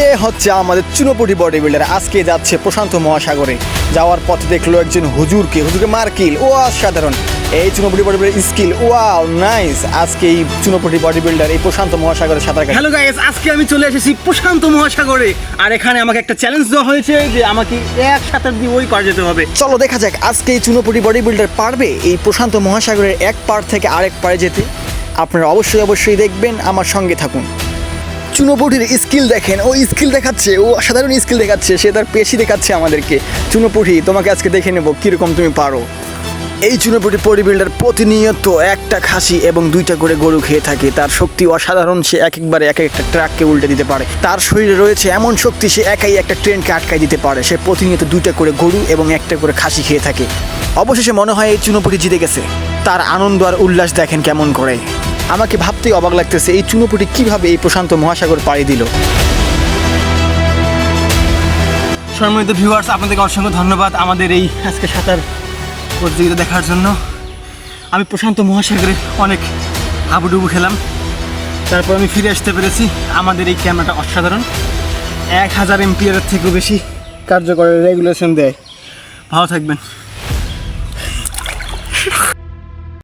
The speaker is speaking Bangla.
এ হচ্ছে আমাদের চুনোপুটি বডি বিল্ডার। আজকে যাচ্ছে প্রশান্ত মহাসাগরে। যাওয়ার পথে দেখলো একজন হুজুরকে মার্কিল। ও অসাধারণ এই চুনোপুটি body builder skill. Wow nice. আজকে এই চুনোপুটি বডি বিল্ডার এই প্রশান্ত মহাসাগরে সাঁতার কাটে। হ্যালো গাইস, আজকে আমি চলে এসেছি প্রশান্ত মহাসাগরে। আর এখানে আমাকে একটা চ্যালেঞ্জ দেওয়া হয়েছে যে আমাকে এক সাঁতার দিয়ে ওই পার যেতে হবে। চলো দেখা যাক আজকে এই চুনোপুটি বডি বিল্ডার পারবে এই প্রশান্ত মহাসাগরের এক পার থেকে আরেক পারে যেতে। আপনারা অবশ্যই দেখবেন, আমার সঙ্গে থাকুন। চুনোপুটির স্কিল দেখেন, ও স্কিল দেখাচ্ছে, ও সাধারণ স্কিল দেখাচ্ছে, সে তার পেশি দেখাচ্ছে আমাদেরকে। চুনোপুটি, তোমাকে আজকে দেখে নেব কীরকম তুমি পারো। এই চুনোপুটি বডি বিল্ডার প্রতিনিয়ত একটা খাসি এবং 2টা করে গরু খেয়ে থাকে। তার শক্তি অসাধারণ, সে একবারে এক একটা ট্রাককে উল্টে দিতে পারে। তার শরীরে রয়েছে এমন শক্তি, সে একাই একটা ট্রেনকে আটকাই দিতে পারে। সে প্রতিনিয়ত 2টা করে গরু এবং 1টা করে খাসি খেয়ে থাকে। অবশেষে মনে হয় এই চুনোপুটি জিতে গেছে। তার আনন্দ আর উল্লাস দেখেন কেমন করে। আমাকে ভাবতেই অবাক লাগতেছে এই চুনোপুটি কিভাবে এই প্রশান্ত মহাসাগর পাড়ি দিল। সম্মানিত ভিউয়ার্স, আপনাদেরকে অসংখ্য ধন্যবাদ আমাদের এই আজকে সাঁতার প্রতিযোগিতা দেখার জন্য। আমি প্রশান্ত মহাসাগরে অনেক হাবুডুবু খেলাম, তারপর আমি ফিরে আসতে পেরেছি। আমাদের এই ক্যামেরাটা অসাধারণ, 1000 এমপিআরের থেকেও বেশি কার্যকর রেগুলেশন দেয়। ভালো থাকবেন।